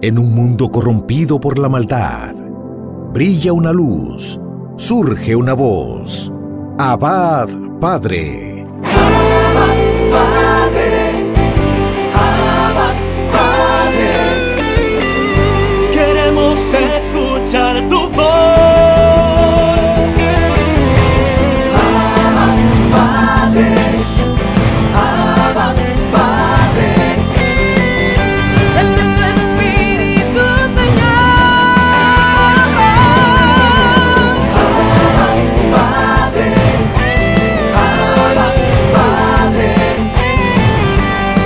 En un mundo corrompido por la maldad, brilla una luz, surge una voz. Abba, Padre. Abba, Padre. Abba, Padre. Queremos escuchar tu voz. Abba, Padre. Abba, Padre. Dame tu espíritu, Señor. Abba, Padre. Abba, Padre.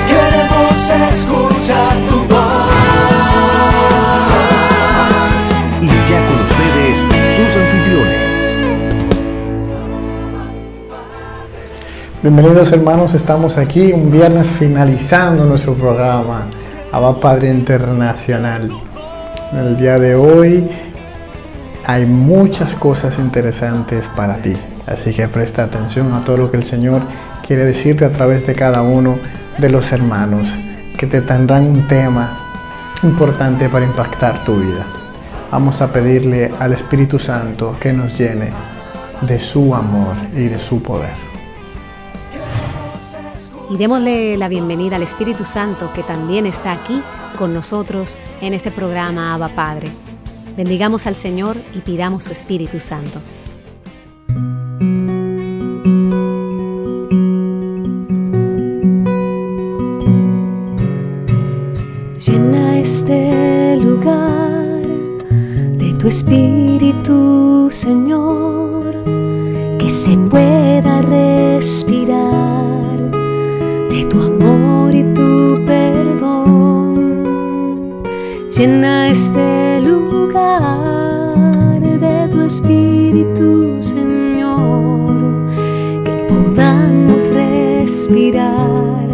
Queremos escuchar tu voz. Y ya con ustedes, sus anfitriones. Bienvenidos hermanos, estamos aquí un viernes finalizando nuestro programa Abba Padre Internacional. En el día de hoy hay muchas cosas interesantes para ti, así que presta atención a todo lo que el Señor quiere decirte a través de cada uno de los hermanos que te tendrán un tema importante para impactar tu vida. Vamos a pedirle al Espíritu Santo que nos llene de su amor y de su poder. Y démosle la bienvenida al Espíritu Santo, que también está aquí con nosotros en este programa Abba Padre. Bendigamos al Señor y pidamos su Espíritu Santo. Llena este lugar de tu Espíritu, Señor, que se pueda respirar de tu amor y tu perdón. Llena este lugar de tu Espíritu, Señor, que podamos respirar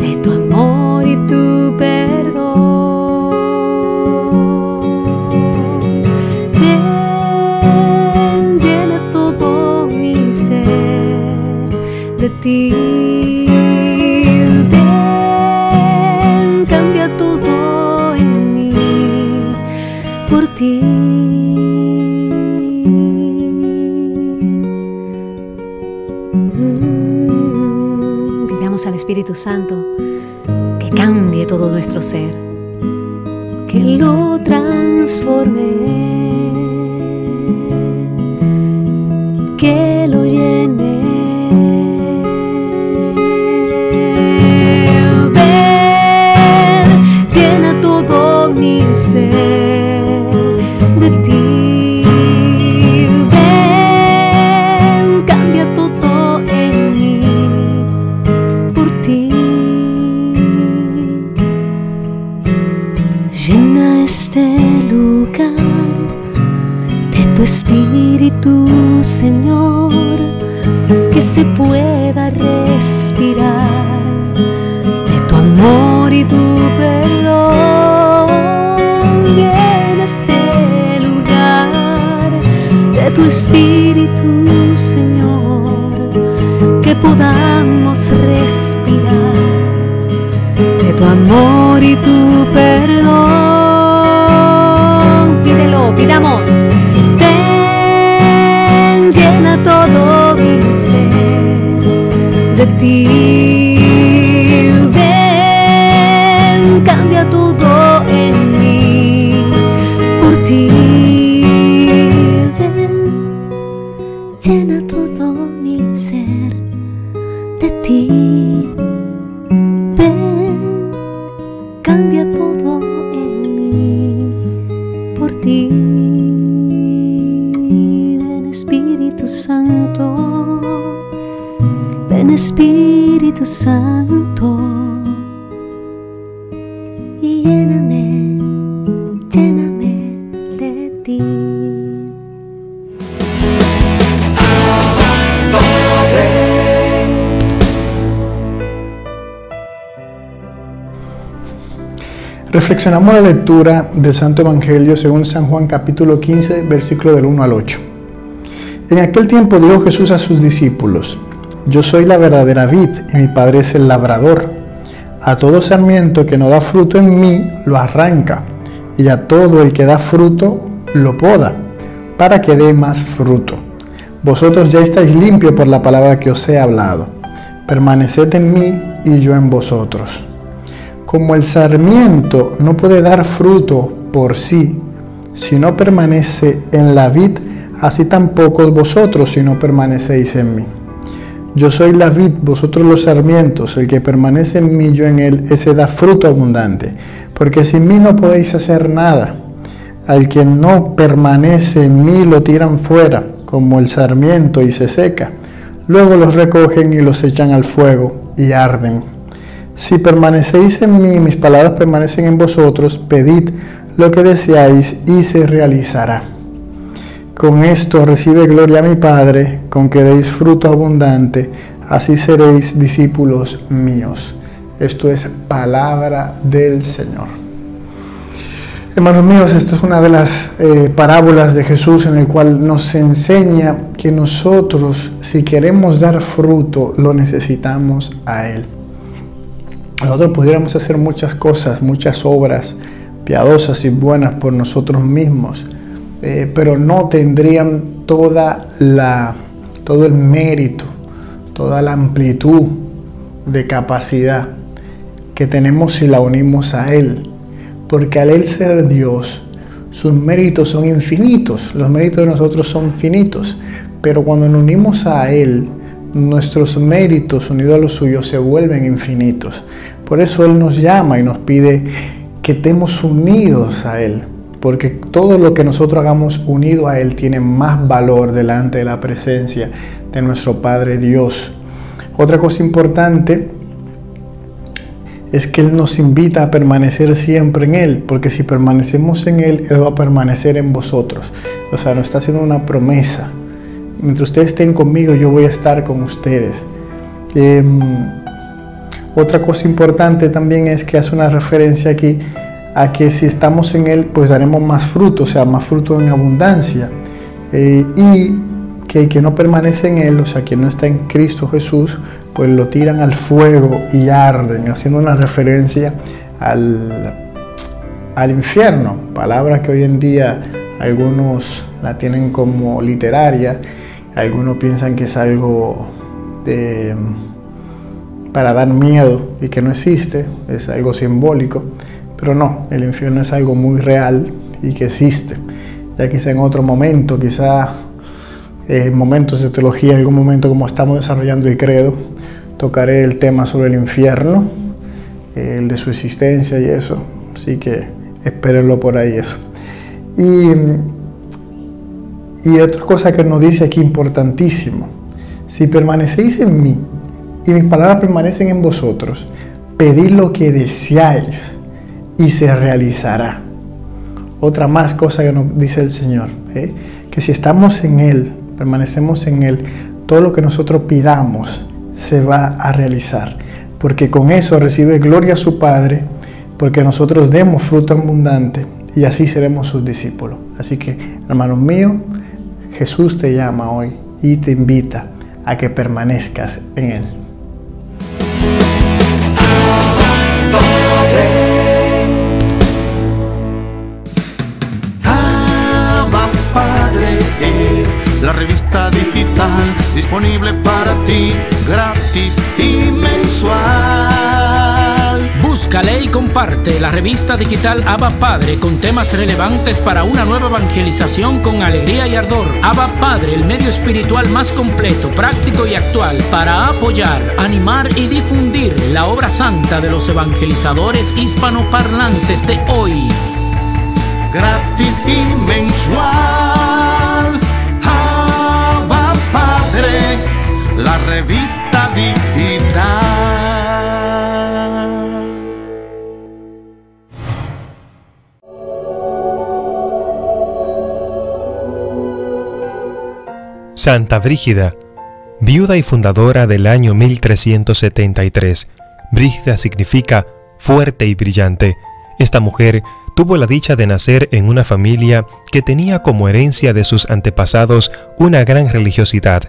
de tu amor y tu perdón. Ven, llena todo mi ser de ti. Pidamos al Espíritu Santo que cambie todo nuestro ser, que lo transforme, que lo llene. Ven, llena todo mi ser de ti. Ven, cambia todo en mí por ti. Llena este lugar de tu Espíritu, Señor, que se pueda respirar de tu amor y tu perdón. Llena este lugar de tu Espíritu, Señor, que podamos respirar de tu amor y tu perdón. pídelo, pidamos. Ven, llena todo mi ser de ti. Ven, cambia todo en mí por ti. Ven, llena todo mi ser de ti. Ven, cambia todo en mí por ti. Ven, Espíritu Santo. Ven, Espíritu Santo, y lléname, lléname de ti. Reflexionamos la lectura del Santo Evangelio según San Juan capítulo 15, versículo del 1 al 8. En aquel tiempo dijo Jesús a sus discípulos: Yo soy la verdadera vid y mi Padre es el labrador. a todo sarmiento que no da fruto en mí, lo arranca, y a todo el que da fruto, lo poda, para que dé más fruto. Vosotros ya estáis limpios por la palabra que os he hablado. Permaneced en mí y yo en vosotros. Como el sarmiento no puede dar fruto por sí, si no permanece en la vid, así tampoco vosotros si no permanecéis en mí. Yo soy la vid, vosotros los sarmientos. El que permanece en mí, yo en él, ese da fruto abundante. Porque sin mí no podéis hacer nada. Al que no permanece en mí lo tiran fuera, como el sarmiento, y se seca. Luego los recogen y los echan al fuego y arden. Si permanecéis en mí, mis palabras permanecen en vosotros, pedid lo que deseáis y se realizará. Con esto recibe gloria a mi Padre, con que deis fruto abundante, así seréis discípulos míos. Esto es palabra del Señor. Hermanos míos, esta es una de las parábolas de Jesús en el cual nos enseña que nosotros, si queremos dar fruto, lo necesitamos a Él. Nosotros pudiéramos hacer muchas cosas, muchas obras piadosas y buenas por nosotros mismos, pero no tendrían todo el mérito, toda la amplitud de capacidad que tenemos si la unimos a Él. Porque al Él ser Dios, sus méritos son infinitos, los méritos de nosotros son finitos, pero cuando nos unimos a Él, nuestros méritos unidos a los suyos se vuelven infinitos. Por eso Él nos llama y nos pide que estemos unidos a Él, porque todo lo que nosotros hagamos unido a Él tiene más valor delante de la presencia de nuestro Padre Dios. Otra cosa importante es que Él nos invita a permanecer siempre en Él, porque si permanecemos en Él, Él va a permanecer en vosotros. O sea, nos está haciendo una promesa. Mientras ustedes estén conmigo, yo voy a estar con ustedes. Otra cosa importante también es que hace una referencia aquí a que si estamos en Él, pues daremos más fruto, o sea, más fruto en abundancia. Y que el que no permanece en Él, o sea, que no está en Cristo Jesús, pues lo tiran al fuego y arden, haciendo una referencia al infierno, palabra que hoy en día algunos la tienen como literaria, algunos piensan que es algo para dar miedo y que no existe, es algo simbólico, pero no, el infierno es algo muy real y que existe. Ya quizá en otro momento, quizá momentos de teología, en algún momento como estamos desarrollando el credo, tocaré el tema sobre el infierno, el de su existencia y eso, así que espérenlo por ahí eso. Y otra cosa que nos dice aquí importantísimo: si permanecéis en mí y mis palabras permanecen en vosotros, pedid lo que deseáis y se realizará. Otra más cosa que nos dice el Señor, que si estamos en Él, permanecemos en Él, todo lo que nosotros pidamos se va a realizar, porque con eso recibe gloria a su Padre, porque nosotros demos fruto abundante y así seremos sus discípulos. Así que, hermanos míos, Jesús te llama hoy y te invita a que permanezcas en Él. Abba Padre es la revista digital disponible para ti, gratis y mensual. Búscala y comparte la revista digital Abba Padre con temas relevantes para una nueva evangelización con alegría y ardor. Abba Padre, el medio espiritual más completo, práctico y actual para apoyar, animar y difundir la obra santa de los evangelizadores hispanoparlantes de hoy. Gratis y mensual. Abba Padre, la revista digital. Santa Brígida, viuda y fundadora del año 1373. Brígida significa fuerte y brillante. Esta mujer tuvo la dicha de nacer en una familia que tenía como herencia de sus antepasados una gran religiosidad.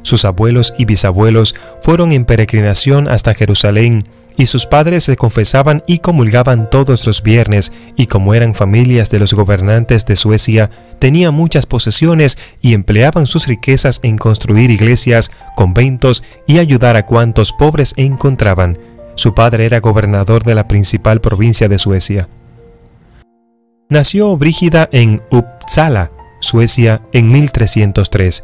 Sus abuelos y bisabuelos fueron en peregrinación hasta Jerusalén y sus padres se confesaban y comulgaban todos los viernes, y como eran familias de los gobernantes de Suecia, tenían muchas posesiones y empleaban sus riquezas en construir iglesias, conventos y ayudar a cuantos pobres encontraban. Su padre era gobernador de la principal provincia de Suecia. Nació Brígida en Uppsala, Suecia, en 1303.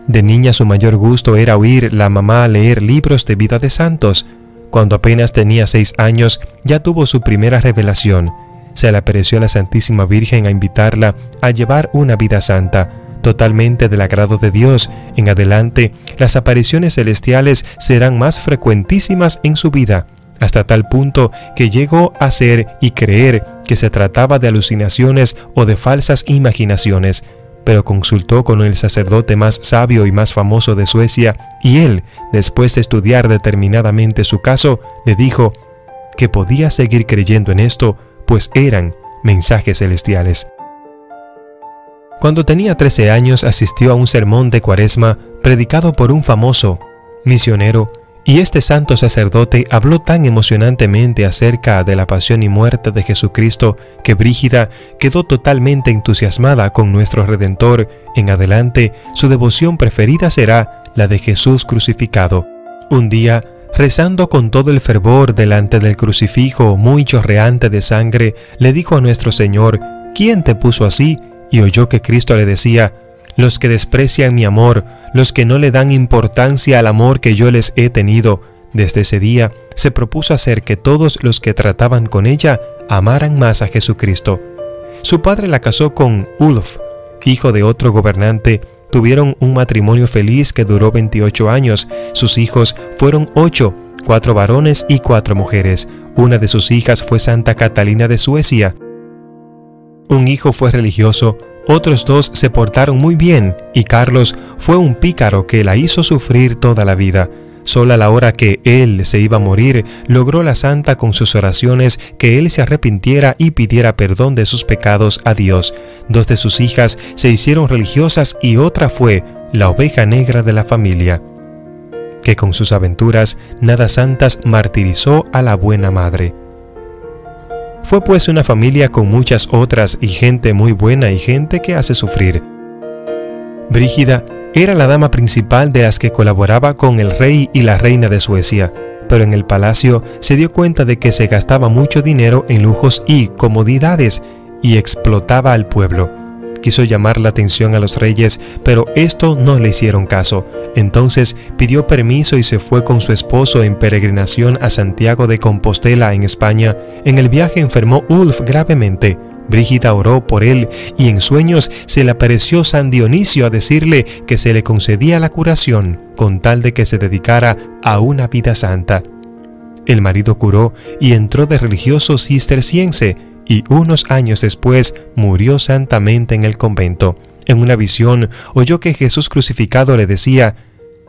De niña su mayor gusto era oír la mamá leer libros de vida de santos. Cuando apenas tenía 6 años, ya tuvo su primera revelación. Se le apareció a la Santísima Virgen a invitarla a llevar una vida santa, totalmente del agrado de Dios. En adelante, las apariciones celestiales serán más frecuentísimas en su vida, hasta tal punto que llegó a ser y creer que se trataba de alucinaciones o de falsas imaginaciones. Pero consultó con el sacerdote más sabio y más famoso de Suecia, y él, después de estudiar determinadamente su caso, le dijo que podía seguir creyendo en esto, pues eran mensajes celestiales. Cuando tenía 13 años asistió a un sermón de Cuaresma predicado por un famoso misionero, y este santo sacerdote habló tan emocionantemente acerca de la pasión y muerte de Jesucristo que Brígida quedó totalmente entusiasmada con nuestro Redentor. En adelante, su devoción preferida será la de Jesús crucificado. Un día, rezando con todo el fervor delante del crucifijo muy chorreante de sangre, le dijo a nuestro Señor: ¿Quién te puso así? Y oyó que Cristo le decía: los que desprecian mi amor, los que no le dan importancia al amor que yo les he tenido. Desde ese día se propuso hacer que todos los que trataban con ella amaran más a Jesucristo. Su padre la casó con Ulf, hijo de otro gobernante. Tuvieron un matrimonio feliz que duró 28 años. Sus hijos fueron 8, 4 varones y 4 mujeres. Una de sus hijas fue Santa Catalina de Suecia. Un hijo fue religioso, otros 2 se portaron muy bien, y Carlos fue un pícaro que la hizo sufrir toda la vida. Solo a la hora que él se iba a morir, logró la santa con sus oraciones que él se arrepintiera y pidiera perdón de sus pecados a Dios. 2 de sus hijas se hicieron religiosas y otra fue la oveja negra de la familia, que con sus aventuras nada santas martirizó a la buena madre. Fue pues una familia con muchas otras, y gente muy buena y gente que hace sufrir. Brígida era la dama principal de las que colaboraba con el rey y la reina de Suecia, pero en el palacio se dio cuenta de que se gastaba mucho dinero en lujos y comodidades y explotaba al pueblo. Quiso llamar la atención a los reyes, pero esto no le hicieron caso. Entonces pidió permiso y se fue con su esposo en peregrinación a Santiago de Compostela, en España. En el viaje enfermó Ulf gravemente. Brígida oró por él y en sueños se le apareció San Dionisio a decirle que se le concedía la curación con tal de que se dedicara a una vida santa. El marido curó y entró de religioso cisterciense, y unos años después murió santamente en el convento. En una visión oyó que Jesús crucificado le decía: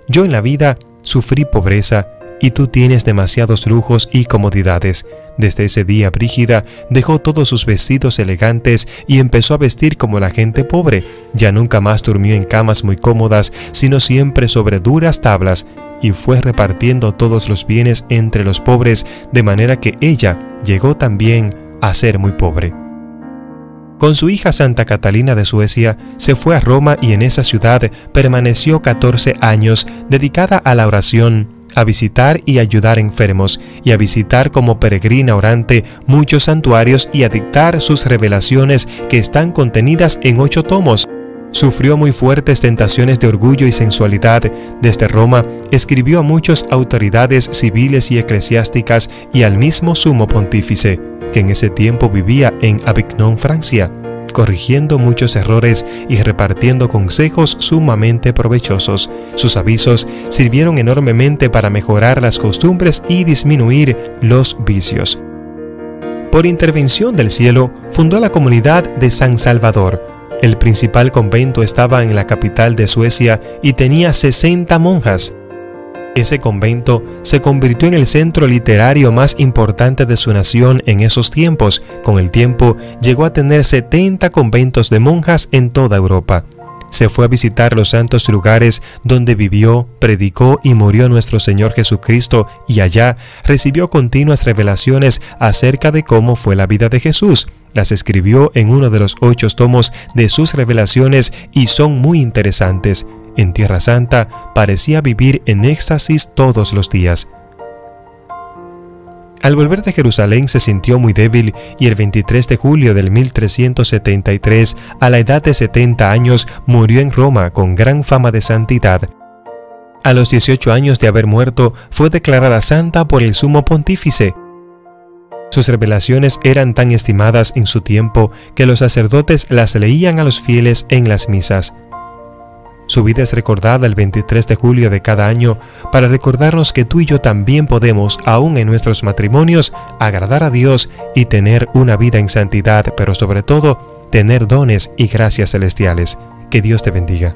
yo en la vida sufrí pobreza y tú tienes demasiados lujos y comodidades. Desde ese día Brígida dejó todos sus vestidos elegantes y empezó a vestir como la gente pobre. Ya nunca más durmió en camas muy cómodas, sino siempre sobre duras tablas, y fue repartiendo todos los bienes entre los pobres, de manera que ella llegó también a ser muy pobre. Con su hija Santa Catalina de Suecia se fue a Roma y en esa ciudad permaneció 14 años dedicada a la oración, a visitar y ayudar enfermos, y a visitar como peregrina orante muchos santuarios y a dictar sus revelaciones que están contenidas en 8 tomos. Sufrió muy fuertes tentaciones de orgullo y sensualidad. Desde Roma escribió a muchas autoridades civiles y eclesiásticas y al mismo sumo pontífice, que en ese tiempo vivía en Avignon, Francia, corrigiendo muchos errores y repartiendo consejos sumamente provechosos. Sus avisos sirvieron enormemente para mejorar las costumbres y disminuir los vicios. Por intervención del cielo, fundó la comunidad de San Salvador. El principal convento estaba en la capital de Suecia y tenía 60 monjas. Ese convento se convirtió en el centro literario más importante de su nación en esos tiempos. Con el tiempo llegó a tener 70 conventos de monjas en toda Europa. se fue a visitar los santos lugares donde vivió, predicó y murió nuestro Señor Jesucristo, y allá recibió continuas revelaciones acerca de cómo fue la vida de Jesús. Las escribió en uno de los 8 tomos de sus revelaciones y son muy interesantes. En Tierra Santa parecía vivir en éxtasis todos los días. Al volver de Jerusalén se sintió muy débil y el 23 de julio del 1373, a la edad de 70 años, murió en Roma con gran fama de santidad. A los 18 años de haber muerto, fue declarada santa por el sumo pontífice. Sus revelaciones eran tan estimadas en su tiempo que los sacerdotes las leían a los fieles en las misas. Su vida es recordada el 23 de julio de cada año para recordarnos que tú y yo también podemos, aún en nuestros matrimonios, agradar a Dios y tener una vida en santidad, pero sobre todo, tener dones y gracias celestiales. Que Dios te bendiga.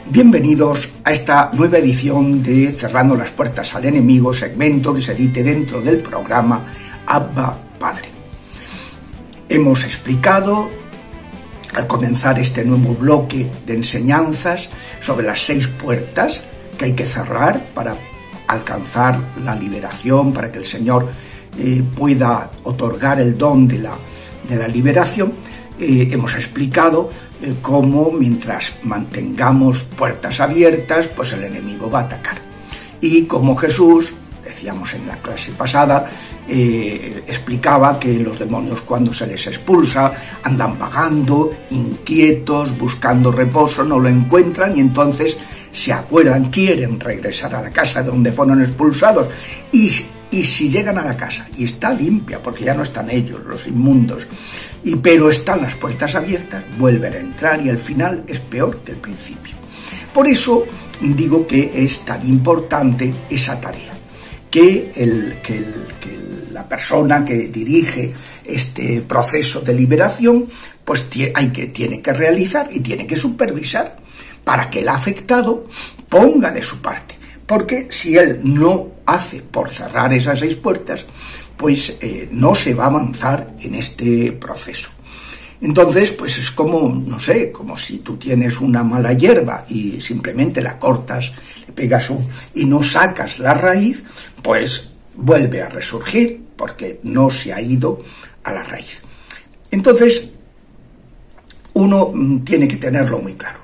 Bienvenidos a esta nueva edición de Cerrando las Puertas al Enemigo, segmento que se edite dentro del programa Abba Padre. Hemos explicado, al comenzar este nuevo bloque de enseñanzas, sobre las 6 puertas que hay que cerrar para alcanzar la liberación, para que el Señor pueda otorgar el don de la liberación. Hemos explicado cómo mientras mantengamos puertas abiertas, pues el enemigo va a atacar. Y como Jesús, decíamos en la clase pasada, explicaba que los demonios, cuando se les expulsa, andan vagando, inquietos, buscando reposo, no lo encuentran y entonces se acuerdan, quieren regresar a la casa de donde fueron expulsados, y si llegan a la casa y está limpia, porque ya no están ellos, los inmundos, pero están las puertas abiertas, vuelven a entrar y al final es peor que el principio. Por eso digo que es tan importante esa tarea, que la persona que dirige este proceso de liberación pues tiene que realizar y tiene que supervisar para que el afectado ponga de su parte. Porque si él no hace por cerrar esas 6 puertas, pues no se va a avanzar en este proceso. Entonces, pues es como, no sé, como si tú tienes una mala hierba y simplemente la cortas, le pegas y no sacas la raíz, pues vuelve a resurgir porque no se ha ido a la raíz. Entonces, uno tiene que tenerlo muy claro.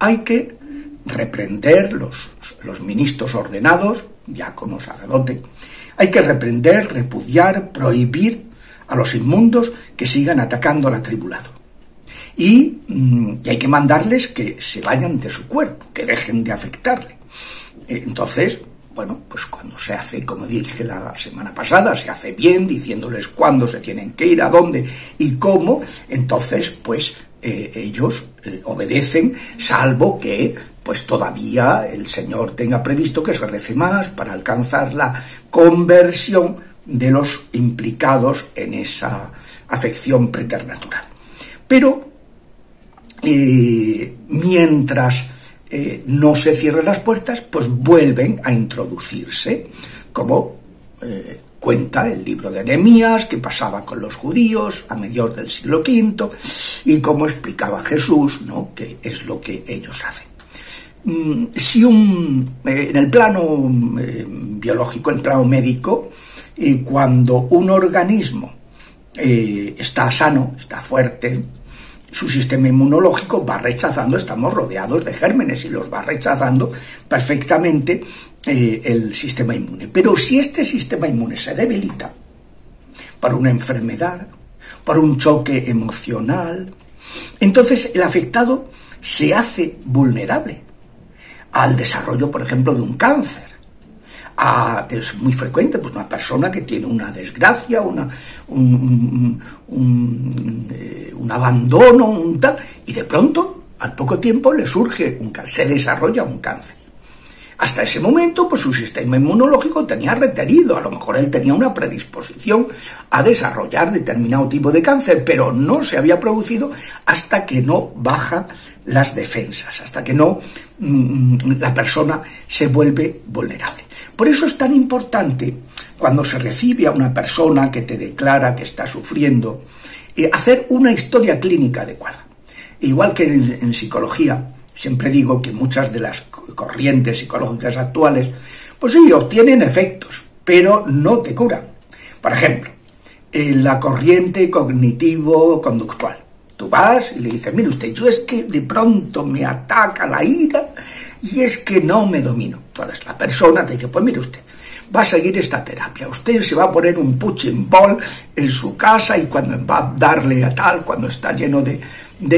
Hay que reprender los ministros ordenados, diáconos, sacerdote, hay que reprender, repudiar, prohibir a los inmundos que sigan atacando al atribulado. Y hay que mandarles que se vayan de su cuerpo, que dejen de afectarle. Entonces, bueno, pues cuando se hace, como dije la semana pasada, se hace bien, diciéndoles cuándo se tienen que ir, a dónde y cómo, entonces, pues ellos obedecen, salvo que pues todavía el Señor tenga previsto que se rece más para alcanzar la conversión de los implicados en esa afección preternatural. Pero mientras no se cierren las puertas, pues vuelven a introducirse, como cuenta el libro de Nehemías, que pasaba con los judíos a mediados del siglo V, y como explicaba Jesús, ¿no?, que es lo que ellos hacen. Si en el plano biológico, en el plano médico, cuando un organismo está sano, está fuerte, su sistema inmunológico va rechazando, estamos rodeados de gérmenes y los va rechazando perfectamente el sistema inmune. Pero si este sistema inmune se debilita por una enfermedad, por un choque emocional, entonces el afectado se hace vulnerable al desarrollo, por ejemplo, de un cáncer. Es muy frecuente, pues una persona que tiene una desgracia, un abandono, un tal, y de pronto, al poco tiempo, le surge se desarrolla un cáncer. Hasta ese momento, pues su sistema inmunológico tenía retenido, a lo mejor él tenía una predisposición a desarrollar determinado tipo de cáncer, pero no se había producido hasta que no baja las defensas, hasta que no la persona se vuelve vulnerable. Por eso es tan importante cuando se recibe a una persona que te declara que está sufriendo, hacer una historia clínica adecuada. Igual que en psicología, siempre digo que muchas de las corrientes psicológicas actuales, pues sí, obtienen efectos, pero no te curan. Por ejemplo, la corriente cognitivo-conductual. Tú vas y le dices, mire usted, yo es que de pronto me ataca la ira y es que no me domino. Entonces la persona te dice, pues mire usted, va a seguir esta terapia. Usted se va a poner un punching ball en su casa y cuando va a darle a tal, cuando está lleno de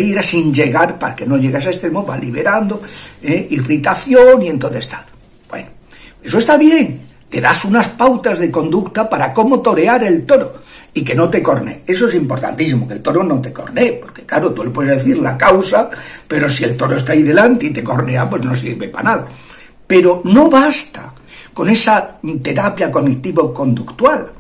ira, sin llegar, para que no llegue a ese extremo, va liberando irritación y entonces tal. Bueno, eso está bien. Te das unas pautas de conducta para cómo torear el toro y que no te cornee. Eso es importantísimo, que el toro no te cornee, porque claro, tú le puedes decir la causa, pero si el toro está ahí delante y te cornea, pues no sirve para nada. Pero no basta con esa terapia cognitivo-conductual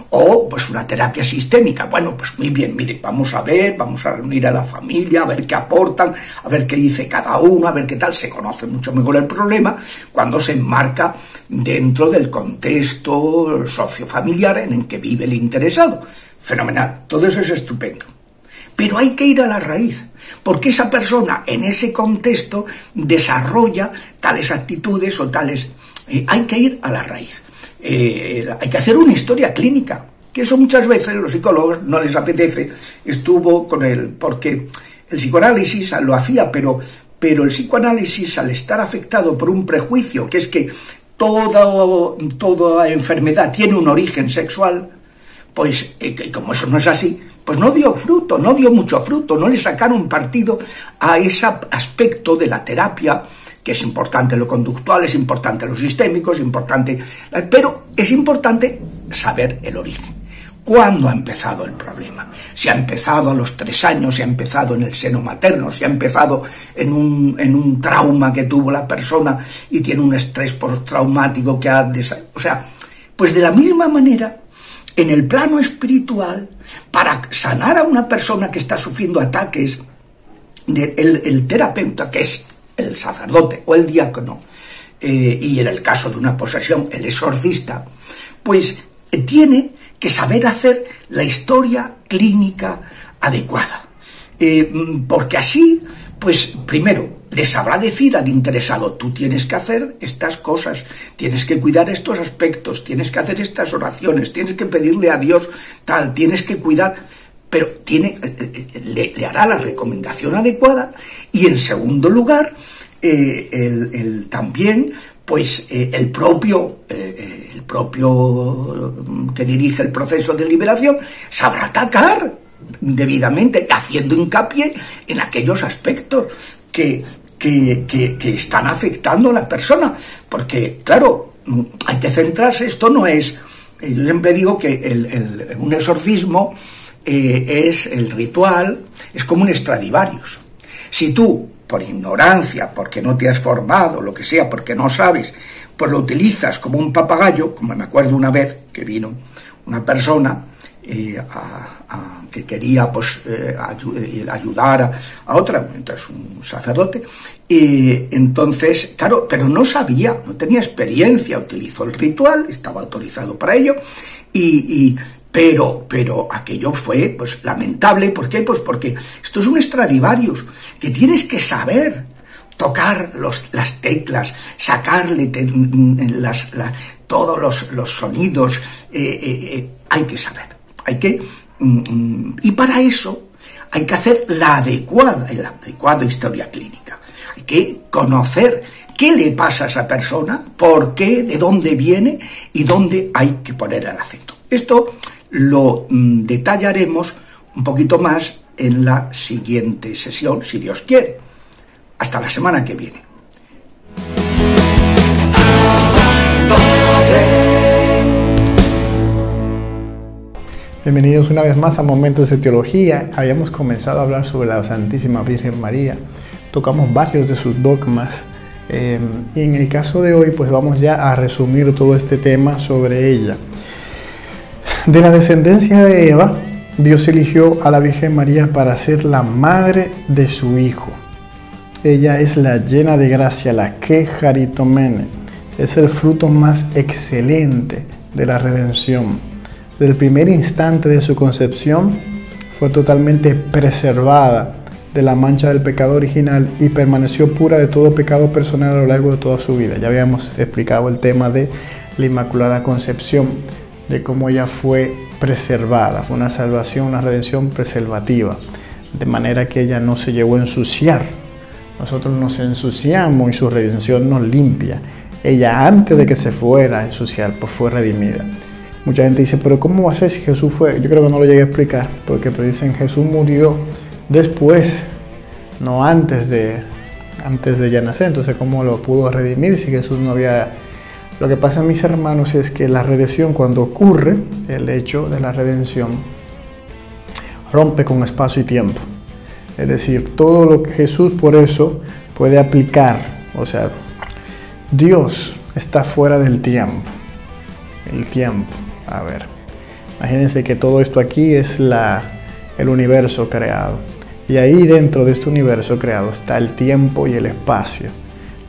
o pues una terapia sistémica. Bueno, pues muy bien, mire, vamos a reunir a la familia, a ver qué aportan, a ver qué dice cada uno, a ver qué tal. Se conoce mucho mejor el problema cuando se enmarca dentro del contexto sociofamiliar en el que vive el interesado. Fenomenal, todo eso es estupendo. Pero hay que ir a la raíz, porque esa persona en ese contexto desarrolla tales actitudes o tales... hay que ir a la raíz. Hay que hacer una historia clínica, que eso muchas veces los psicólogos no les apetece. Estuvo con porque el psicoanálisis lo hacía, pero el psicoanálisis, al estar afectado por un prejuicio, que es que toda enfermedad tiene un origen sexual, pues como eso no es así, pues no dio fruto, no dio mucho fruto, no le sacaron partido a ese aspecto de la terapia, que es importante lo conductual, es importante lo sistémico, es importante, pero es importante saber el origen. ¿Cuándo ha empezado el problema? Si ha empezado a los 3 años, si ha empezado en el seno materno, si ha empezado en un trauma que tuvo la persona y tiene un estrés postraumático que o sea, pues de la misma manera, en el plano espiritual, para sanar a una persona que está sufriendo ataques, el terapeuta, que es el sacerdote o el diácono, y en el caso de una posesión, el exorcista, pues tiene que saber hacer la historia clínica adecuada. Porque así, pues primero, le sabrá decir al interesado, tú tienes que hacer estas cosas, tienes que cuidar estos aspectos, tienes que hacer estas oraciones, tienes que pedirle a Dios tal, tienes que cuidar... pero le hará la recomendación adecuada y en segundo lugar también pues el propio que dirige el proceso de liberación sabrá atacar debidamente, haciendo hincapié en aquellos aspectos que están afectando a la persona, porque claro, hay que centrarse. Esto no es, yo siempre digo que un exorcismo es el ritual, es como un Stradivarius. Si tú, por ignorancia, porque no te has formado, lo que sea, porque no sabes, pues lo utilizas como un papagayo, como me acuerdo una vez que vino una persona que quería pues ayudar a otra, entonces un sacerdote, y entonces, claro, pero no sabía, no tenía experiencia, utilizó el ritual, estaba autorizado para ello, pero aquello fue pues lamentable. ¿Por qué? Pues porque esto es un Stradivarius, que tienes que saber tocar las teclas, sacarle todos los sonidos, hay que saber, y para eso hay que hacer la adecuada historia clínica. Hay que conocer qué le pasa a esa persona, por qué, de dónde viene y dónde hay que poner el acento. Esto lo detallaremos un poquito más en la siguiente sesión, si Dios quiere. Hasta la semana que viene. Bienvenidos una vez más a Momentos de Teología. Habíamos comenzado a hablar sobre la Santísima Virgen María. Tocamos varios de sus dogmas. Y en el caso de hoy, pues vamos ya a resumir todo este tema sobre ella. De la descendencia de Eva, Dios eligió a la Virgen María para ser la madre de su Hijo. Ella es la llena de gracia, la que Charitomene. Es el fruto más excelente de la redención. Desde el primer instante de su concepción fue totalmente preservada de la mancha del pecado original y permaneció pura de todo pecado personal a lo largo de toda su vida. Ya habíamos explicado el tema de la Inmaculada Concepción, de cómo ella fue preservada. Fue una salvación, una redención preservativa, de manera que ella no se llegó a ensuciar. Nosotros nos ensuciamos y su redención nos limpia. Ella, antes de que se fuera a ensuciar, pues fue redimida. Mucha gente dice, pero ¿cómo va a ser si Jesús fue? Yo creo que no lo llegué a explicar, porque dicen Jesús murió después, no antes de ya nacer. Entonces, ¿cómo lo pudo redimir si Jesús no había...? Lo que pasa, mis hermanos, es que la redención, cuando ocurre, el hecho de la redención rompe con espacio y tiempo. Es decir, todo lo que Jesús por eso puede aplicar, o sea, Dios está fuera del tiempo. El tiempo, a ver, imagínense que todo esto aquí es el universo creado. Y ahí dentro de este universo creado está el tiempo y el espacio.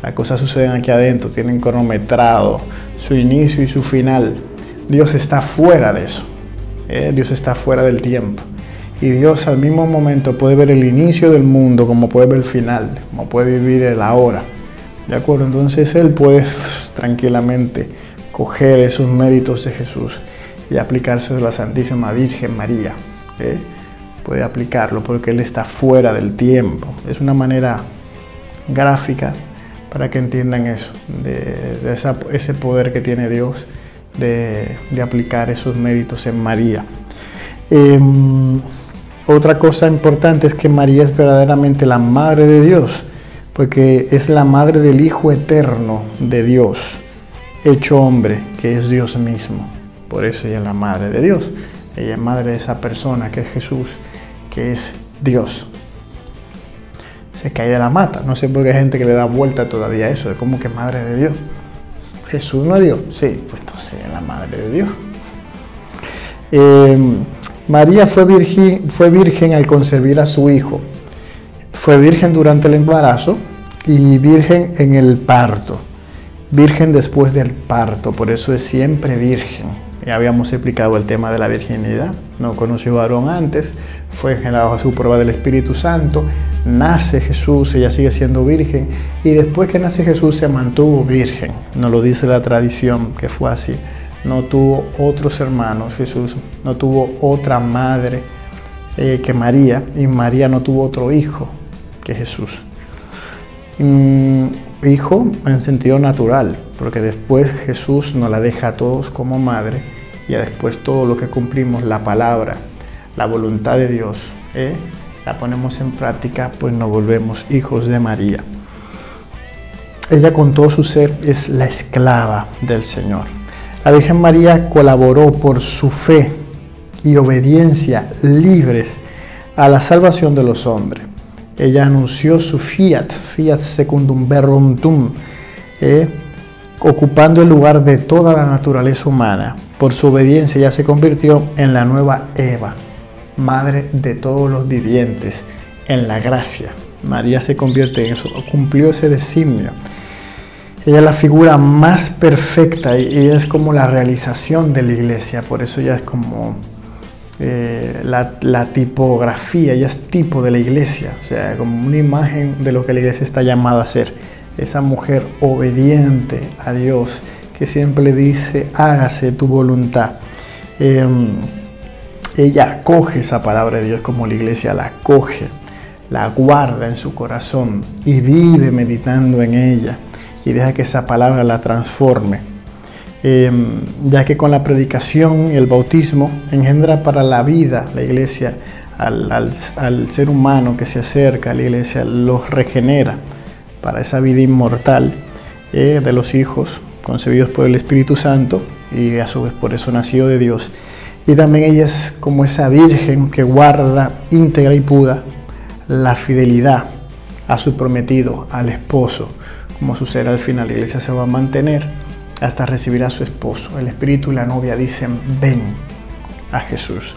Las cosas suceden aquí adentro, tienen cronometrado su inicio y su final. Dios está fuera de eso. Dios está fuera del tiempo. Y Dios al mismo momento puede ver el inicio del mundo como puede ver el final, como puede vivir el ahora. ¿De acuerdo? Entonces Él puede tranquilamente coger esos méritos de Jesús y aplicarse a la Santísima Virgen María. Puede aplicarlo porque Él está fuera del tiempo. Es una manera gráfica para que entiendan eso, de ese poder que tiene Dios de aplicar esos méritos en María. Otra cosa importante es que María es verdaderamente la Madre de Dios, porque es la Madre del Hijo Eterno de Dios, hecho hombre, que es Dios mismo. Por eso ella es la Madre de Dios. Ella es madre de esa persona que es Jesús, que es Dios. Se cae de la mata. No sé por qué hay gente que le da vuelta todavía a eso, de cómo que Madre de Dios. ¿Jesús no es Dios? Sí, pues entonces es la Madre de Dios. María fue virgen al concebir a su hijo. Fue virgen durante el embarazo y virgen en el parto. Virgen después del parto, por eso es siempre virgen. Ya habíamos explicado el tema de la virginidad. No conoció varón antes, fue generado a su prueba del Espíritu Santo. Nace Jesús, ella sigue siendo virgen. Y después que nace Jesús se mantuvo virgen. Nos lo dice la tradición que fue así. No tuvo otros hermanos, Jesús no tuvo otra madre que María, y María no tuvo otro hijo que Jesús. Hijo en sentido natural, porque después Jesús nos la deja a todos como madre, y después todo lo que cumplimos, la palabra, la voluntad de Dios, la ponemos en práctica, pues nos volvemos hijos de María. Ella con todo su ser es la esclava del Señor. La Virgen María colaboró por su fe y obediencia libres a la salvación de los hombres. Ella anunció su fiat secundum verbum tuum, ocupando el lugar de toda la naturaleza humana. Por su obediencia ella se convirtió en la nueva Eva, madre de todos los vivientes, en la gracia. María se convierte en eso, cumplió ese designio. Ella es la figura más perfecta y ella es como la realización de la iglesia, por eso ella es como la tipografía, ella es tipo de la iglesia, o sea, como una imagen de lo que la iglesia está llamada a ser. Esa mujer obediente a Dios, que siempre le dice, hágase tu voluntad. Ella acoge esa palabra de Dios como la iglesia la acoge, la guarda en su corazón y vive meditando en ella. Y deja que esa palabra la transforme, ya que con la predicación y el bautismo engendra para la vida, la iglesia, al ser humano que se acerca a la iglesia, los regenera para esa vida inmortal de los hijos concebidos por el Espíritu Santo y a su vez por eso nacido de Dios. Y también ella es como esa virgen que guarda íntegra y pura la fidelidad a su prometido, al esposo. Como sucederá al final, la iglesia se va a mantener hasta recibir a su esposo. El espíritu y la novia dicen, ven a Jesús.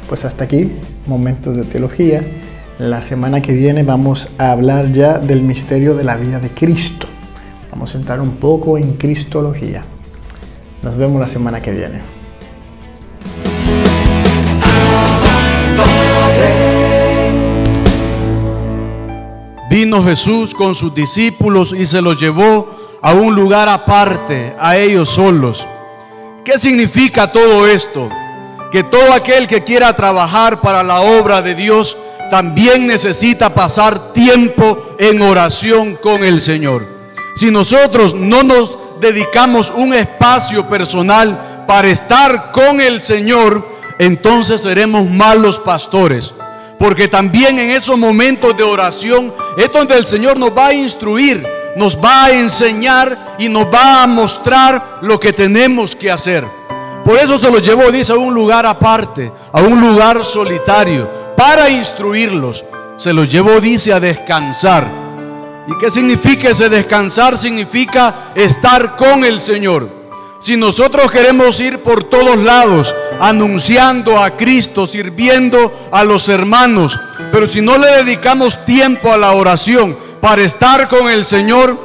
Pues hasta aquí, momentos de teología. La semana que viene vamos a hablar ya del misterio de la vida de Cristo. Vamos a entrar un poco en cristología. Nos vemos la semana que viene. Vino Jesús con sus discípulos y se los llevó a un lugar aparte, a ellos solos. ¿Qué significa todo esto? Que todo aquel que quiera trabajar para la obra de Dios también necesita pasar tiempo en oración con el Señor. Si nosotros no nos dedicamos un espacio personal para estar con el Señor, entonces seremos malos pastores. Porque también en esos momentos de oración es donde el Señor nos va a instruir, nos va a enseñar y nos va a mostrar lo que tenemos que hacer. Por eso se los llevó, dice, a un lugar aparte, a un lugar solitario, para instruirlos. Se los llevó, dice, a descansar. ¿Y qué significa ese descansar? Significa estar con el Señor. Si nosotros queremos ir por todos lados anunciando a Cristo, sirviendo a los hermanos, pero si no le dedicamos tiempo a la oración para estar con el Señor,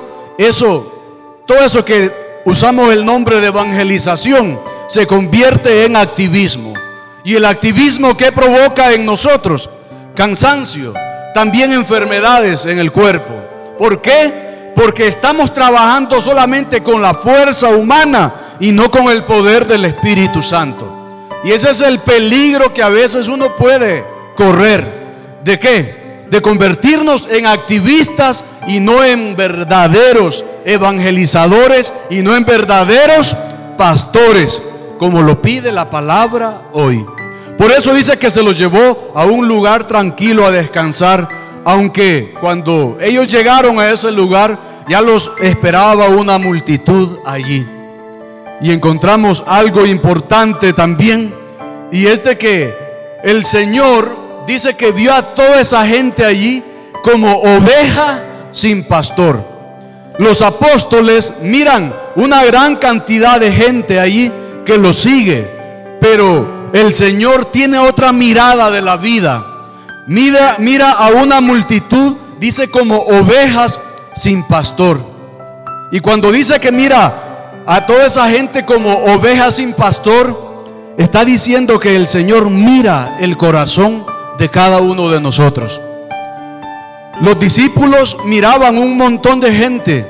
todo eso que usamos el nombre de evangelización se convierte en activismo. Y el activismo, ¿qué provoca en nosotros? Cansancio, también enfermedades en el cuerpo. ¿Por qué? Porque estamos trabajando solamente con la fuerza humana y no con el poder del Espíritu Santo. Y ese es el peligro que a veces uno puede correr. ¿De qué? De convertirnos en activistas y no en verdaderos evangelizadores y no en verdaderos pastores, como lo pide la palabra hoy. Por eso dice que se los llevó a un lugar tranquilo a descansar, aunque cuando ellos llegaron a ese lugar ya los esperaba una multitud allí. Y encontramos algo importante también, y es de que el Señor dice que vio a toda esa gente allí como oveja sin pastor. Los apóstoles miran una gran cantidad de gente allí que lo sigue, pero el Señor tiene otra mirada de la vida. Mira a una multitud, dice, como ovejas sin pastor. Y cuando dice que mira a toda esa gente como ovejas sin pastor, está diciendo que el Señor mira el corazón de cada uno de nosotros. Los discípulos miraban un montón de gente,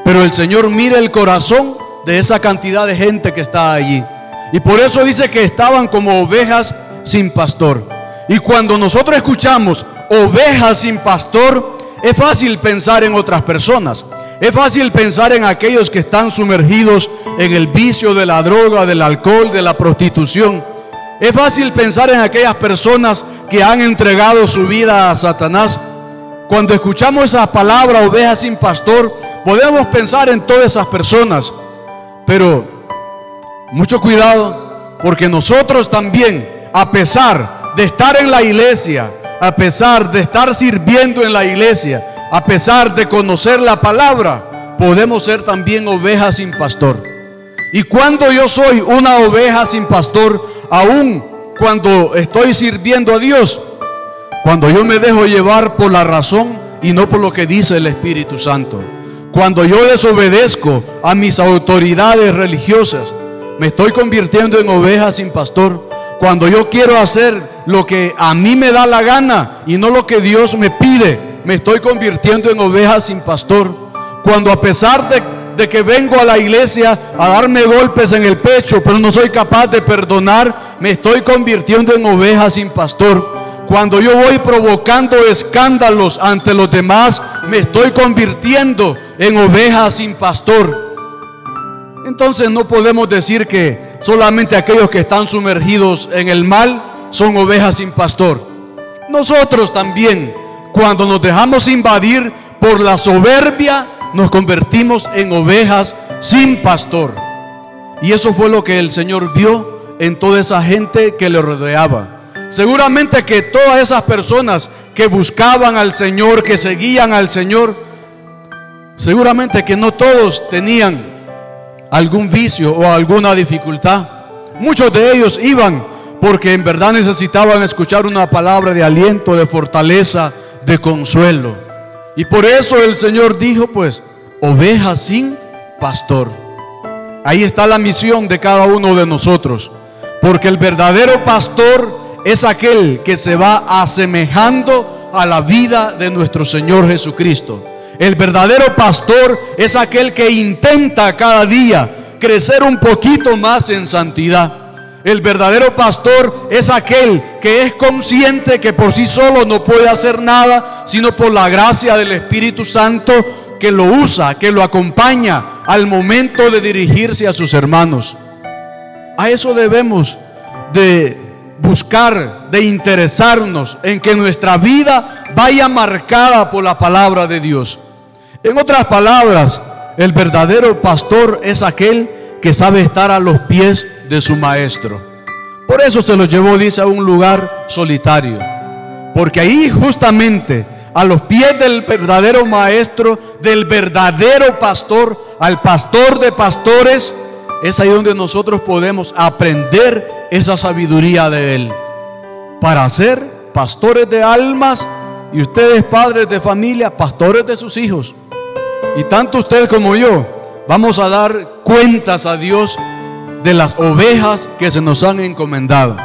pero el Señor mira el corazón de esa cantidad de gente que está allí. Y por eso dice que estaban como ovejas sin pastor. Y cuando nosotros escuchamos ovejas sin pastor, es fácil pensar en otras personas. Es fácil pensar en aquellos que están sumergidos en el vicio de la droga, del alcohol, de la prostitución. Es fácil pensar en aquellas personas que han entregado su vida a Satanás. Cuando escuchamos esa palabra, ovejas sin pastor, podemos pensar en todas esas personas. Pero mucho cuidado, porque nosotros también, a pesar de estar en la iglesia, a pesar de estar sirviendo en la iglesia, a pesar de conocer la palabra, podemos ser también ovejas sin pastor. Y cuando yo soy una oveja sin pastor, aún cuando estoy sirviendo a Dios, cuando yo me dejo llevar por la razón y no por lo que dice el Espíritu Santo, cuando yo desobedezco a mis autoridades religiosas, me estoy convirtiendo en oveja sin pastor. Cuando yo quiero hacer lo que a mí me da la gana y no lo que Dios me pide, me estoy convirtiendo en oveja sin pastor. Cuando a pesar de que vengo a la iglesia a darme golpes en el pecho, pero no soy capaz de perdonar, me estoy convirtiendo en oveja sin pastor. Cuando yo voy provocando escándalos ante los demás, me estoy convirtiendo en oveja sin pastor. Entonces no podemos decir que solamente aquellos que están sumergidos en el mal son ovejas sin pastor. Nosotros también, cuando nos dejamos invadir por la soberbia, nos convertimos en ovejas sin pastor. Y eso fue lo que el Señor vio en toda esa gente que le rodeaba. Seguramente que todas esas personas que buscaban al Señor, que seguían al Señor, seguramente que no todos tenían algún vicio o alguna dificultad. Muchos de ellos iban porque en verdad necesitaban escuchar una palabra de aliento, de fortaleza, de consuelo. Y por eso el Señor dijo, pues, ovejas sin pastor. ahí está la misión de cada uno de nosotros. Porque el verdadero pastor es aquel que se va asemejando a la vida de nuestro Señor Jesucristo. El verdadero pastor es aquel que intenta cada día crecer un poquito más en santidad. El verdadero pastor es aquel que es consciente que por sí solo no puede hacer nada, sino por la gracia del Espíritu Santo que lo usa, que lo acompaña al momento de dirigirse a sus hermanos. A eso debemos de buscar, de interesarnos en que nuestra vida vaya marcada por la palabra de Dios. En otras palabras, el verdadero pastor es aquel que sabe estar a los pies de su maestro. Por eso se lo llevó, dice, a un lugar solitario, porque ahí justamente a los pies del verdadero maestro, del verdadero pastor, al pastor de pastores, es ahí donde nosotros podemos aprender esa sabiduría de él, para ser pastores de almas, y ustedes, padres de familia, pastores de sus hijos. Y tanto usted como yo vamos a dar cuentas a Dios de las ovejas que se nos han encomendado.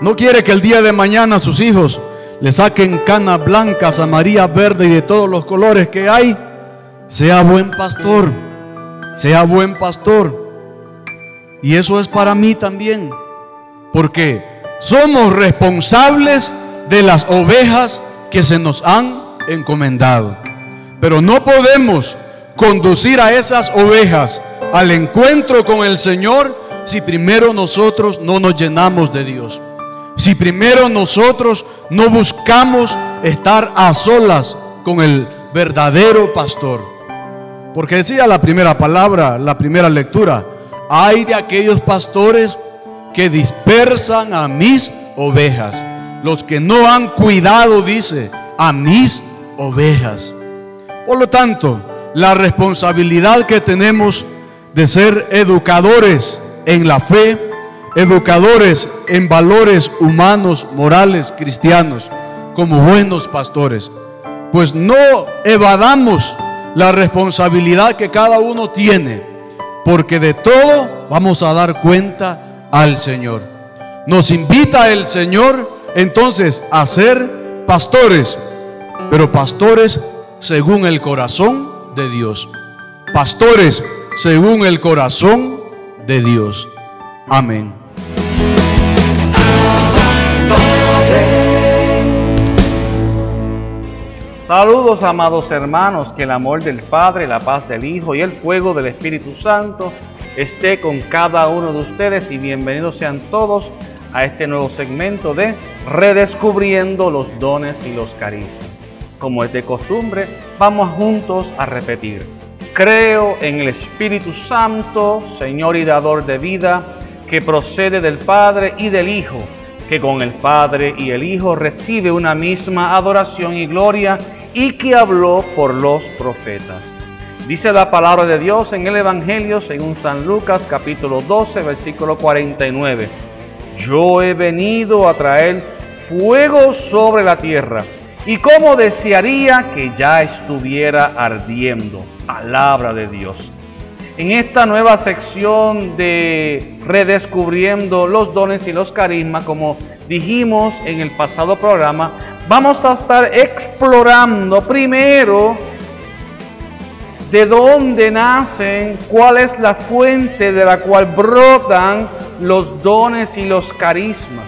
No quiere que el día de mañana sus hijos le saquen canas blancas, amarillas, verdes y de todos los colores que hay. Sea buen pastor, sea buen pastor. Y eso es para mí también, porque somos responsables de las ovejas que se nos han encomendado. Pero no podemos conducir a esas ovejas al encuentro con el Señor si primero nosotros no nos llenamos de Dios, si primero nosotros no buscamos estar a solas con el verdadero pastor. Porque decía la primera palabra, la primera lectura: ay de aquellos pastores que dispersan a mis ovejas, los que no han cuidado, dice, a mis ovejas. Por lo tanto, la responsabilidad que tenemos de ser educadores en la fe, educadores en valores humanos, morales, cristianos, como buenos pastores, pues no evadamos la responsabilidad que cada uno tiene, porque de todo vamos a dar cuenta al Señor. Nos invita el Señor entonces a ser pastores, pero pastores según el corazón de Dios. Pastores según el corazón de Dios. Amén. Saludos, amados hermanos, que el amor del Padre, la paz del Hijo y el fuego del Espíritu Santo esté con cada uno de ustedes, y bienvenidos sean todos a este nuevo segmento de Redescubriendo los dones y los carismas. Como es de costumbre, vamos juntos a repetir: creo en el Espíritu Santo, Señor y dador de vida, que procede del Padre y del Hijo, que con el Padre y el Hijo recibe una misma adoración y gloria, y que habló por los profetas. Dice la palabra de Dios en el Evangelio según San Lucas, capítulo 12, versículo 49. Yo he venido a traer fuego sobre la tierra, y cómo desearía que ya estuviera ardiendo. Palabra de Dios. En esta nueva sección de Redescubriendo los dones y los carismas, como dijimos en el pasado programa, vamos a estar explorando primero de dónde nacen, cuál es la fuente de la cual brotan los dones y los carismas.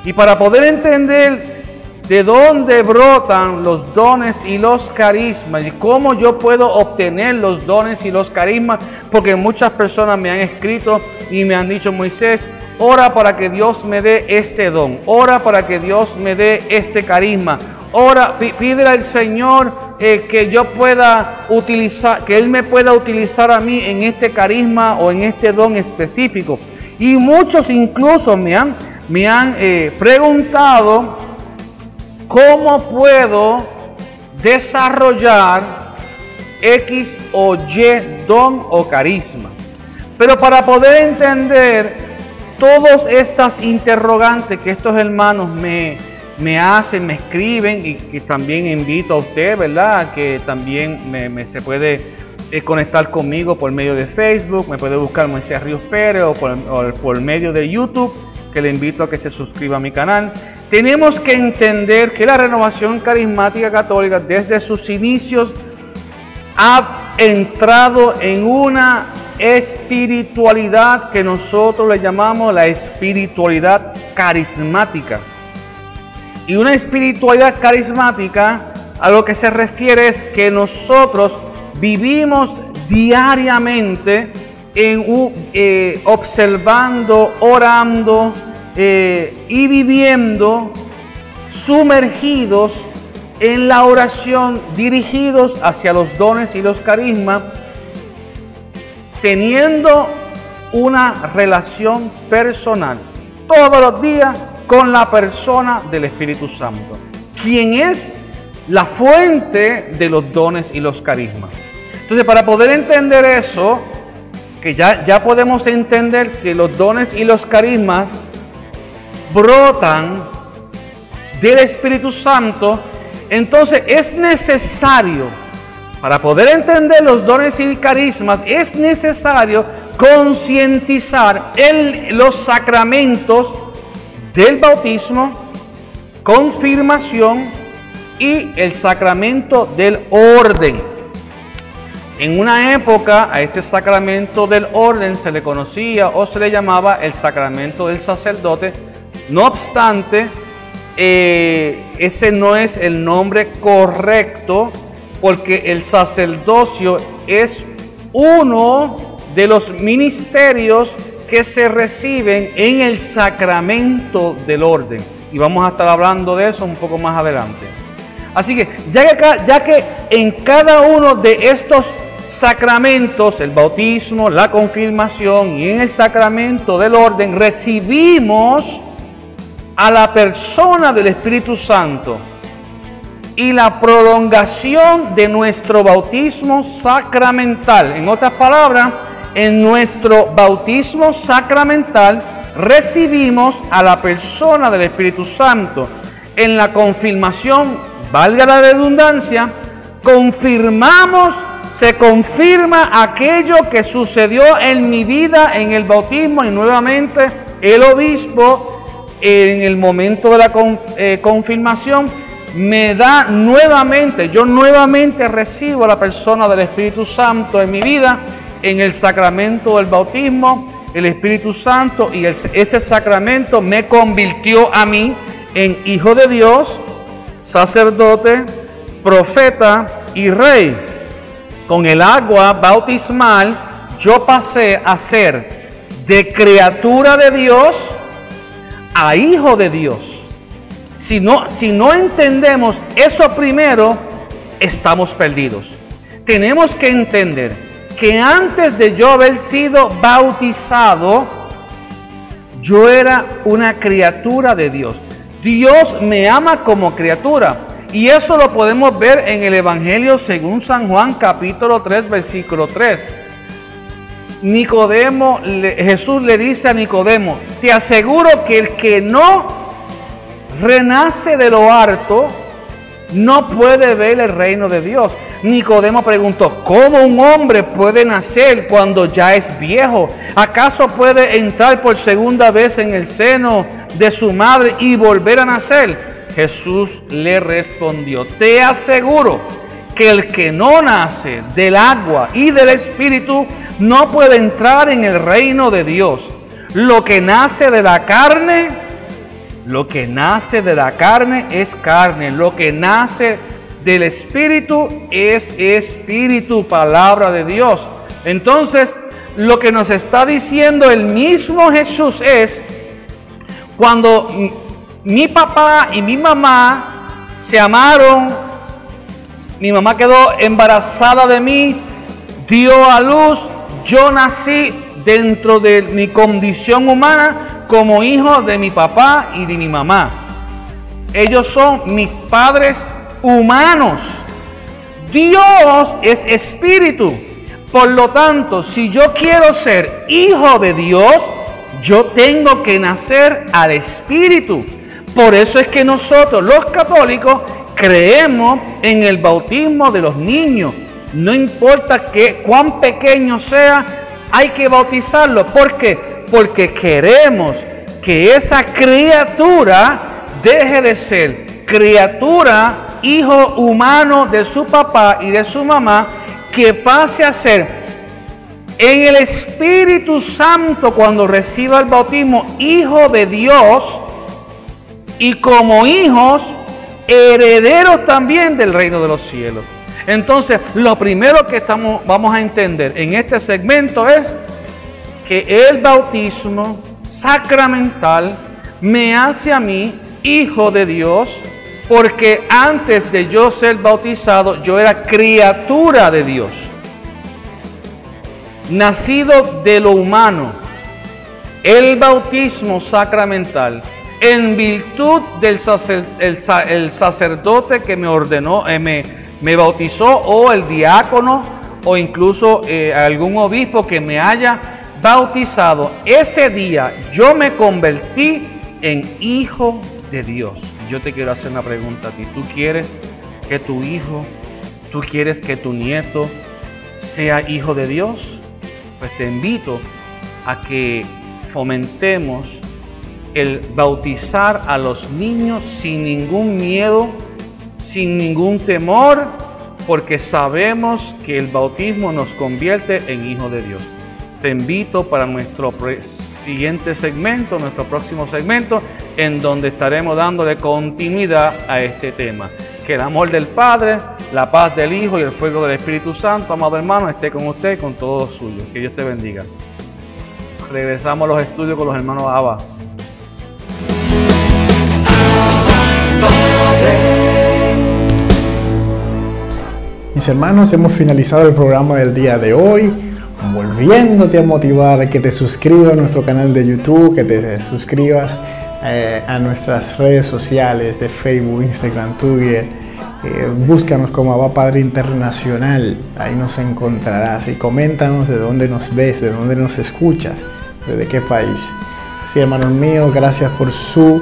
Y para poder entender de dónde brotan los dones y los carismas y cómo yo puedo obtener los dones y los carismas, porque muchas personas me han escrito y me han dicho: Moisés, ora para que Dios me dé este don, ora para que Dios me dé este carisma, ora, pídele al Señor que yo pueda utilizar, que Él me pueda utilizar a mí en este carisma o en este don específico. Y muchos incluso me han preguntado: ¿cómo puedo desarrollar X o Y don o carisma? Pero para poder entender todas estas interrogantes que estos hermanos me hacen, me escriben, y que también invito a usted, ¿verdad?, que también se puede conectar conmigo por medio de Facebook, me puede buscar Moisés Ríos Pérez o por medio de YouTube, que le invito a que se suscriba a mi canal. Tenemos que entender que la Renovación Carismática Católica desde sus inicios ha entrado en una espiritualidad que nosotros le llamamos la espiritualidad carismática. Y una espiritualidad carismática a lo que se refiere es que nosotros vivimos diariamente observando, orando y viviendo sumergidos en la oración, dirigidos hacia los dones y los carismas, teniendo una relación personal todos los días con la persona del Espíritu Santo, quien es la fuente de los dones y los carismas. Entonces, para poder entender eso, que ya podemos entender que los dones y los carismas brotan del Espíritu Santo, entonces es necesario, para poder entender los dones y carismas, es necesario concientizar los sacramentos del bautismo, confirmación y el sacramento del orden. En una época a este sacramento del orden se le conocía o se le llamaba el sacramento del sacerdote. No obstante, ese no es el nombre correcto, porque el sacerdocio es uno de los ministerios que se reciben en el sacramento del orden. Y vamos a estar hablando de eso un poco más adelante. Así que ya que en cada uno de estos sacramentos, el bautismo, la confirmación y en el sacramento del orden, recibimos a la persona del Espíritu Santo y la prolongación de nuestro bautismo sacramental. En otras palabras, en nuestro bautismo sacramental recibimos a la persona del Espíritu Santo. En la confirmación, valga la redundancia, se confirma aquello que sucedió en mi vida en el bautismo, y nuevamente el obispo en el momento de la confirmación me da nuevamente, yo nuevamente recibo a la persona del Espíritu Santo en mi vida. En el sacramento del bautismo, el Espíritu Santo y ese sacramento me convirtió a mí en hijo de Dios, sacerdote, profeta y rey. Con el agua bautismal yo pasé a ser de criatura de Dios a hijo de Dios. Si no entendemos eso primero, estamos perdidos. Tenemos que entender que antes de yo haber sido bautizado, yo era una criatura de Dios. Dios me ama como criatura. Y eso lo podemos ver en el Evangelio según San Juan, capítulo 3, versículo 3. Jesús le dice a Nicodemo: te aseguro que el que no renace de lo alto no puede ver el reino de Dios. Nicodemo preguntó: ¿cómo un hombre puede nacer cuando ya es viejo? ¿Acaso puede entrar por segunda vez en el seno de su madre y volver a nacer? Jesús le respondió: te aseguro que el que no nace del agua y del Espíritu no puede entrar en el reino de Dios. Lo que nace de la carne es carne. Lo que nace del Espíritu es Espíritu, palabra de Dios. Entonces, lo que nos está diciendo el mismo Jesús es: cuando mi papá y mi mamá se amaron, mi mamá quedó embarazada de mí, dio a luz, yo nací dentro de mi condición humana como hijo de mi papá y de mi mamá. Ellos son mis padres humanos. Dios es espíritu. Por lo tanto, si yo quiero ser hijo de Dios, yo tengo que nacer al Espíritu. Por eso es que nosotros, los católicos, creemos en el bautismo de los niños. no importa cuán pequeño sea, hay que bautizarlo. ¿Por qué? Porque queremos que esa criatura deje de ser criatura, hijo humano de su papá y de su mamá, que pase a ser en el Espíritu Santo, cuando reciba el bautismo, hijo de Dios, y como hijos, herederos también del reino de los cielos. Entonces, lo primero que vamos a entender en este segmento es que el bautismo sacramental me hace a mí hijo de Dios, porque antes de yo ser bautizado, yo era criatura de Dios, nacido de lo humano. El bautismo sacramental, en virtud del sacerdote que me ordenó, me bautizó, o el diácono, o incluso algún obispo que me haya bautizado, ese día yo me convertí en hijo de Dios. Yo te quiero hacer una pregunta a ti. ¿Tú quieres que tu hijo, tú quieres que tu nieto sea hijo de Dios? Pues te invito a que fomentemos el bautizar a los niños sin ningún miedo, sin ningún temor, porque sabemos que el bautismo nos convierte en hijos de Dios. Te invito para nuestro siguiente segmento, nuestro próximo segmento, en donde estaremos dándole continuidad a este tema. Que el amor del Padre, la paz del Hijo y el fuego del Espíritu Santo, amado hermano, esté con usted y con todos los suyos. Que Dios te bendiga. Regresamos a los estudios con los hermanos Abba. Mis hermanos, hemos finalizado el programa del día de hoy, volviéndote a motivar a que te suscribas a nuestro canal de YouTube, que te suscribas a nuestras redes sociales de Facebook, Instagram, Twitter. Búscanos como Abba Padre Internacional, ahí nos encontrarás, y coméntanos de dónde nos ves, de dónde nos escuchas, desde qué país. Sí, hermanos míos, gracias por su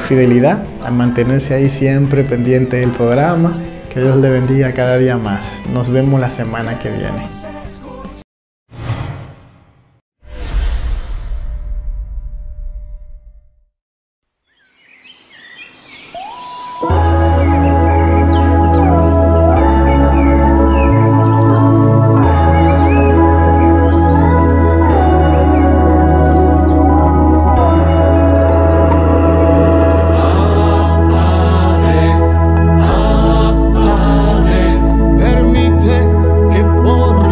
fidelidad a mantenerse ahí siempre pendiente del programa. Que Dios le bendiga cada día más. Nos vemos la semana que viene. Permite que por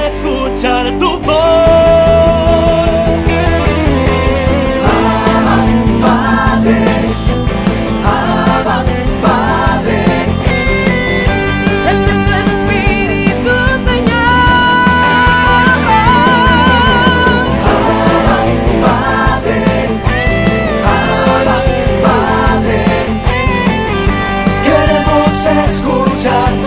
escuchar tu voz. Abba, Padre, Abba, Padre. Envía tu Espíritu, Señor. Abba, Padre, Abba, Padre. Queremos escuchar